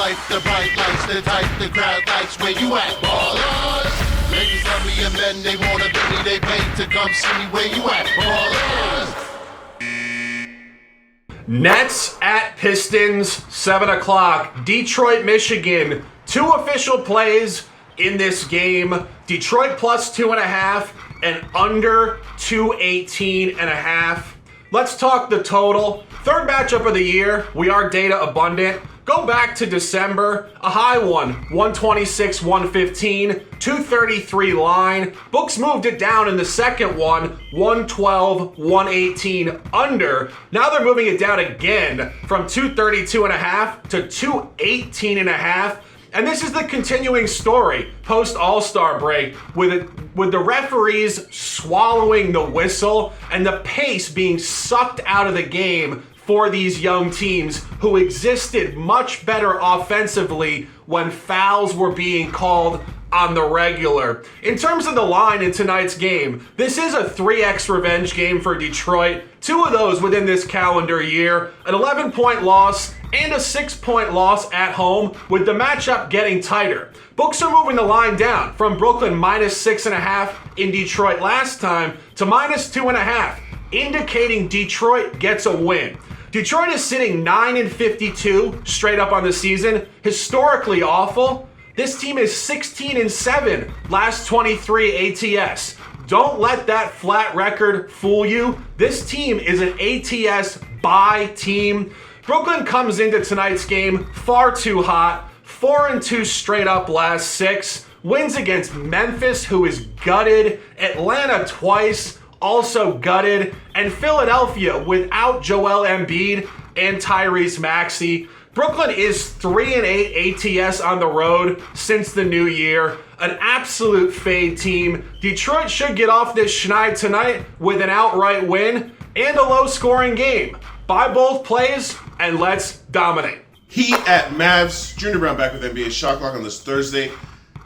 life, the bright lights, the type the crowd likes. Where you at, ballers? Ladies love me and men, they wanna be me, they pay to come see me. Where you at, ballers? Nets at Pistons, 7 o'clock. Detroit, Michigan. 2 official plays in this game. Detroit plus 2.5 and under 218.5. Let's talk the total. Third matchup of the year. We are data abundant. Go back to December. A high one, 126, 115, 233 line. Books moved it down in the second one, 112, 118 under. Now they're moving it down again from 232.5 to 218.5. And this is the continuing story post All-Star break with the referees swallowing the whistle and the pace being sucked out of the game for these young teams who existed much better offensively when fouls were being called on the regular. In terms of the line in tonight's game, this is a 3x revenge game for Detroit. 2 of those within this calendar year, an 11-point loss and a 6-point loss at home, with the matchup getting tighter. Books are moving the line down from Brooklyn minus 6.5 in Detroit last time to minus 2.5, indicating Detroit gets a win. Detroit is sitting 9-52 straight up on the season, historically awful. This team is 16-7 last 23 ATS. Don't let that flat record fool you. This team is an ATS bye team. Brooklyn comes into tonight's game far too hot. 4-2 straight up last 6. Wins against Memphis, who is gutted. Atlanta twice, also gutted. And Philadelphia without Joel Embiid and Tyrese Maxey. Brooklyn is 3-8 ATS on the road since the new year. An absolute fade team. Detroit should get off this schneid tonight with an outright win and a low-scoring game. Buy both plays and let's dominate. Heat at Mavs. Junior Browne back with NBA Shot Clock on this Thursday,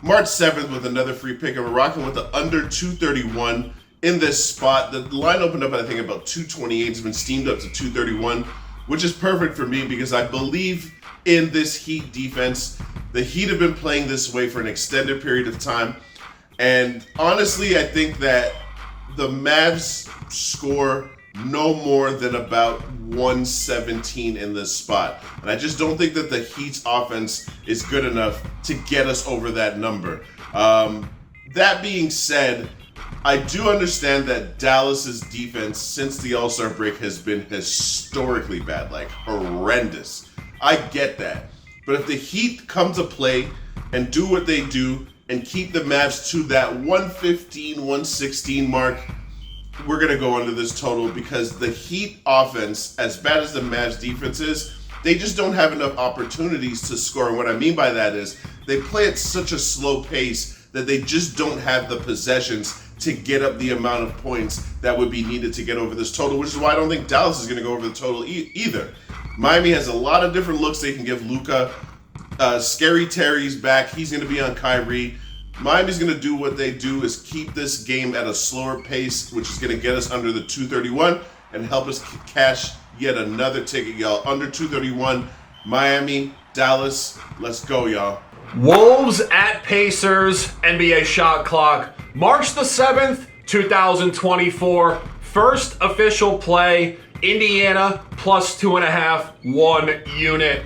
March 7th with another free pick. And we're rocking with the under 231 in this spot. The line opened up, I think, about 228. It's been steamed up to 231, which is perfect for me because I believe in this Heat defense. The Heat have been playing this way for an extended period of time. And honestly, I think that the Mavs score no more than about 117 in this spot. And I just don't think that the Heat's offense is good enough to get us over that number. That being said, I do understand that Dallas's defense since the All-Star break has been historically bad, like horrendous. I get that. But if the Heat come to play and do what they do and keep the Mavs to that 115, 116 mark, we're going to go under this total because the Heat offense, as bad as the Mavs defense is, they just don't have enough opportunities to score. And what I mean by that is they play at such a slow pace that they just don't have the possessions to get up the amount of points that would be needed to get over this total, which is why I don't think Dallas is going to go over the total either. Miami has a lot of different looks they can give Luka. Scary Terry's back. He's going to be on Kyrie. Miami's going to do what they do is keep this game at a slower pace, which is going to get us under the 231 and help us cash yet another ticket, y'all. Under 231, Miami, Dallas. Let's go, y'all. Wolves at Pacers, NBA Shot Clock. March the 7th, 2024. First official play. Indiana plus 2.5, 1 unit.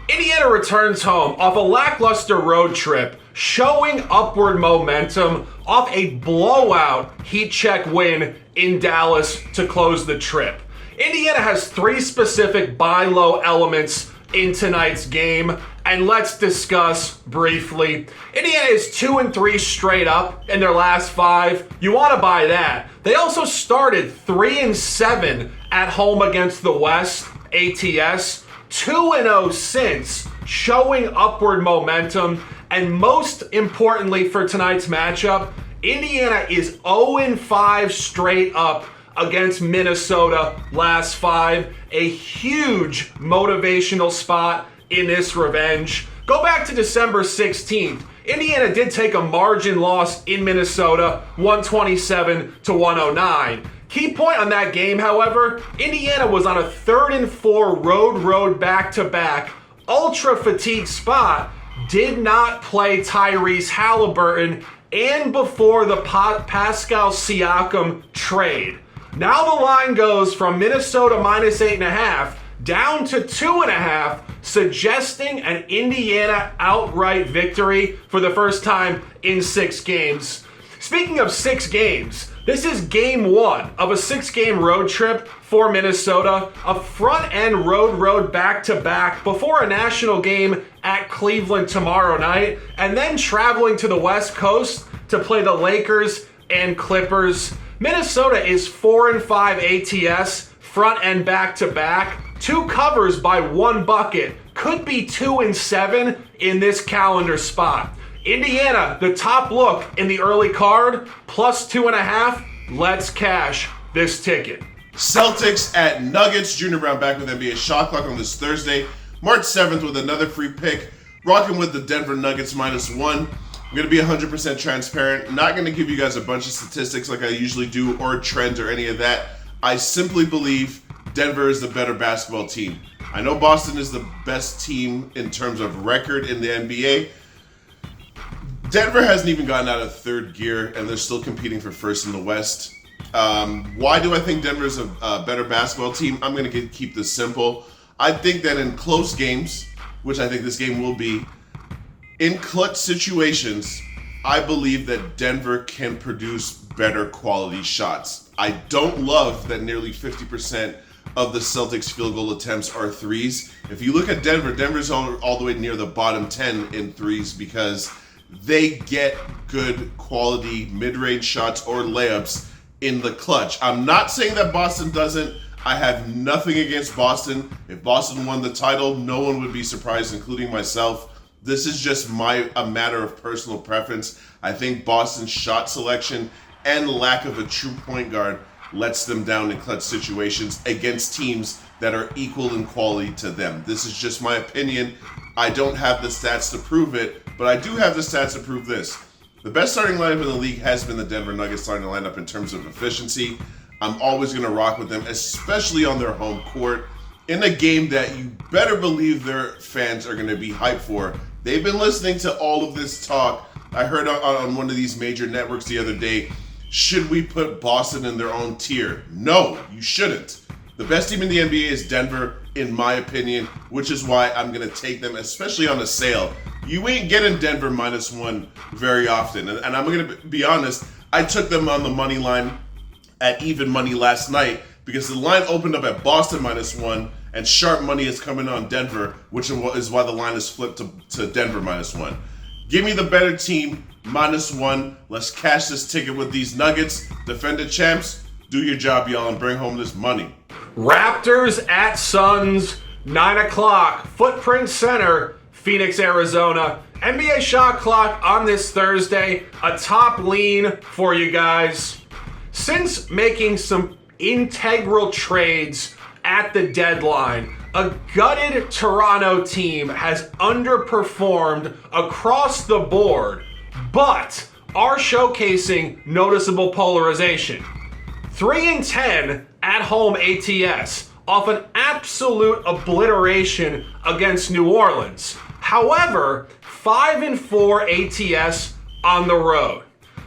Indiana returns home off a lackluster road trip, showing upward momentum off a blowout heat check win in Dallas to close the trip. Indiana has 3 specific buy low elements in tonight's game, and let's discuss briefly. Indiana is 2-3 straight up in their last 5. You want to buy that. They also started 3-7 at home against the West, ATS. 2-0 since, showing upward momentum. And most importantly for tonight's matchup, Indiana is 0-5 straight up against Minnesota last 5. A huge motivational spot in this revenge. Go back to December 16th. Indiana did take a margin loss in Minnesota, 127-109. Key point on that game, however, Indiana was on a 3rd and 4 road back-to-back, ultra fatigue spot did not play Tyrese Halliburton and before the Pascal Siakam trade. Now the line goes from Minnesota -8.5 down to 2.5, suggesting an Indiana outright victory for the first time in 6 games. Speaking of 6 games, this is game 1 of a 6-game road trip for Minnesota, a front-end road back-to-back before a national game at Cleveland tomorrow night, and then traveling to the West Coast to play the Lakers and Clippers. Minnesota is 4-5 ATS, front-end back-to-back, 2 covers by 1 bucket, could be 2-7 in this calendar spot. Indiana, the top look in the early card, +2.5. Let's cash this ticket. Celtics at Nuggets. Junior Browne back with NBA Shot Clock on this Thursday, March 7th with another free pick. Rocking with the Denver Nuggets -1. I'm going to be 100% transparent. Not going to give you guys a bunch of statistics like I usually do or trends or any of that. I simply believe Denver is the better basketball team. I know Boston is the best team in terms of record in the NBA. Denver hasn't even gotten out of third gear, and they're still competing for first in the West. Why do I think Denver's a better basketball team? I'm going to keep this simple. I think that in close games, which I think this game will be, in clutch situations, I believe that Denver can produce better quality shots. I don't love that nearly 50% of the Celtics field goal attempts are threes. If you look at Denver, Denver's all the way near the bottom 10 in threes because they get good quality mid-range shots or layups in the clutch. I'm not saying that Boston doesn't. I have nothing against Boston. If Boston won the title, no one would be surprised, including myself. This is just a matter of personal preference. I think Boston's shot selection and lack of a true point guard lets them down in clutch situations against teams that are equal in quality to them. This is just my opinion. I don't have the stats to prove it, but I do have the stats to prove this. The best starting lineup in the league has been the Denver Nuggets starting lineup in terms of efficiency. I'm always going to rock with them, especially on their home court, in a game that you better believe their fans are going to be hyped for. They've been listening to all of this talk. I heard on one of these major networks the other day, should we put Boston in their own tier? No, you shouldn't. The best team in the NBA is Denver, in my opinion, which is why I'm going to take them, especially on a sale. You ain't getting Denver -1 very often. And I'm going to be honest, I took them on the money line at even money last night because the line opened up at Boston -1 and sharp money is coming on Denver, which is why the line is flipped to Denver -1. Give me the better team, -1. Let's cash this ticket with these Nuggets. Defending champs, do your job, y'all, and bring home this money. Raptors at Suns, 9 o'clock, Footprint Center, Phoenix, Arizona. NBA Shot Clock on this Thursday, a top lean for you guys. Since making some integral trades at the deadline, a gutted Toronto team has underperformed across the board, but are showcasing noticeable polarization. 3-10 at home ATS off an absolute obliteration against New Orleans. However, 5-4 ATS on the road.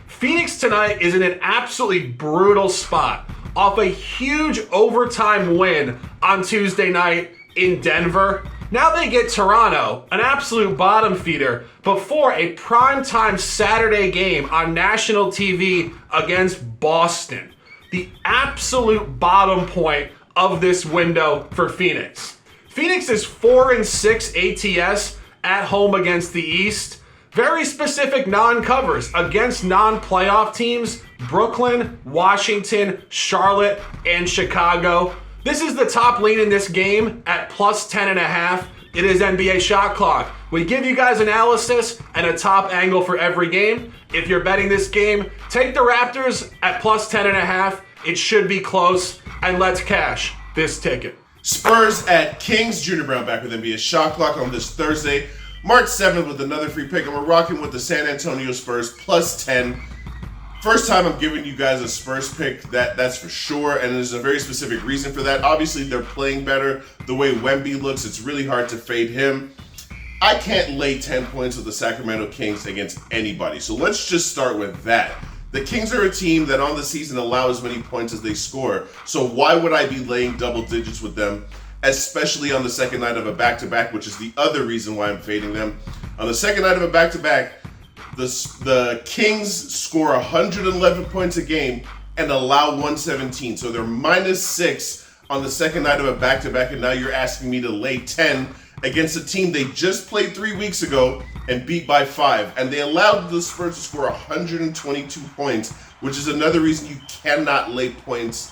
Phoenix tonight is in an absolutely brutal spot off a huge overtime win on Tuesday night in Denver. Now they get Toronto, an absolute bottom feeder, before a primetime Saturday game on national TV against Boston. The absolute bottom point of this window for Phoenix. Phoenix is 4-6 ATS at home against the East. Very specific non-covers against non-playoff teams: Brooklyn, Washington, Charlotte, and Chicago. This is the top lean in this game at +10.5. It is NBA Shot Clock. We give you guys analysis and a top angle for every game. If you're betting this game, take the Raptors at +10.5. It should be close, and let's cash this ticket. Spurs at Kings. Junior Browne back with NBA Shot Clock on this Thursday, March 7th with another free pick, and we're rocking with the San Antonio Spurs +10. First time I'm giving you guys a Spurs pick, that's for sure, and there's a very specific reason for that. Obviously, they're playing better. The way Wemby looks, it's really hard to fade him. I can't lay 10 points with the Sacramento Kings against anybody, so let's just start with that. The Kings are a team that on the season allow as many points as they score, so why would I be laying double digits with them, especially on the second night of a back-to-back, which is the other reason why I'm fading them. On the second night of a back-to-back, the Kings score 111 points a game and allow 117. So they're -6 on the second night of a back-to-back, and now you're asking me to lay 10 against a team they just played 3 weeks ago and beat by 5. And they allowed the Spurs to score 122 points, which is another reason you cannot lay points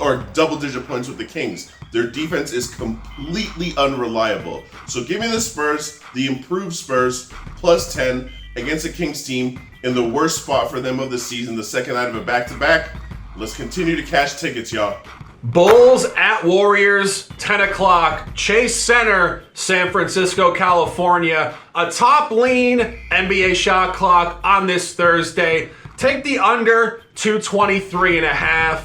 or double-digit points with the Kings. Their defense is completely unreliable. So give me the Spurs, the improved Spurs, +10 against the Kings team in the worst spot for them of the season, the second night of a back-to-back. Let's continue to cash tickets, y'all. Bulls at Warriors, 10 o'clock, Chase Center, San Francisco, California. A top lean NBA shot clock on this Thursday. Take the under 223.5.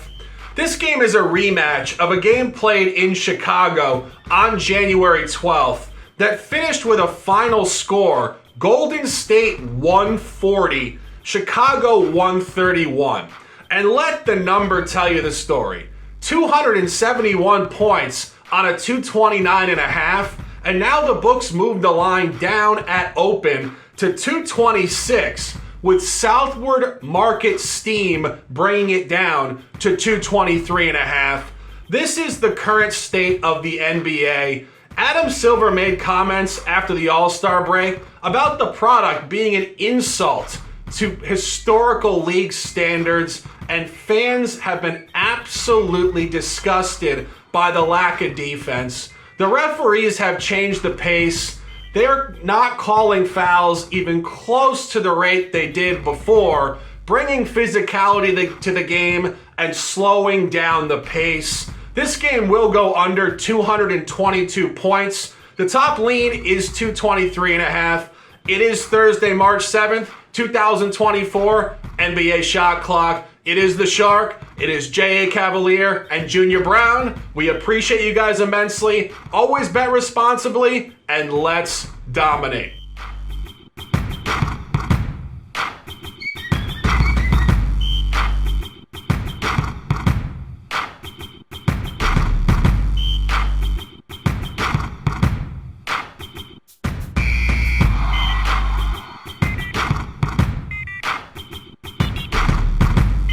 This game is a rematch of a game played in Chicago on January 12th that finished with a final score: Golden State 140, Chicago 131. And let the number tell you the story. 271 points on a 229.5, and now the books moved the line down at open to 226, with southward market steam bringing it down to 223.5. This is the current state of the NBA. Adam Silver made comments after the All-Star break about the product being an insult to historical league standards, and fans have been absolutely disgusted by the lack of defense. The referees have changed the pace. They're not calling fouls even close to the rate they did before, bringing physicality to the game and slowing down the pace. This game will go under 222 points. The top lean is 223.5. It is Thursday, March 7th, 2024, NBA Shot Clock. It is the Shark. It is J.A. Cavalier and Junior Browne. We appreciate you guys immensely. Always bet responsibly, and let's dominate.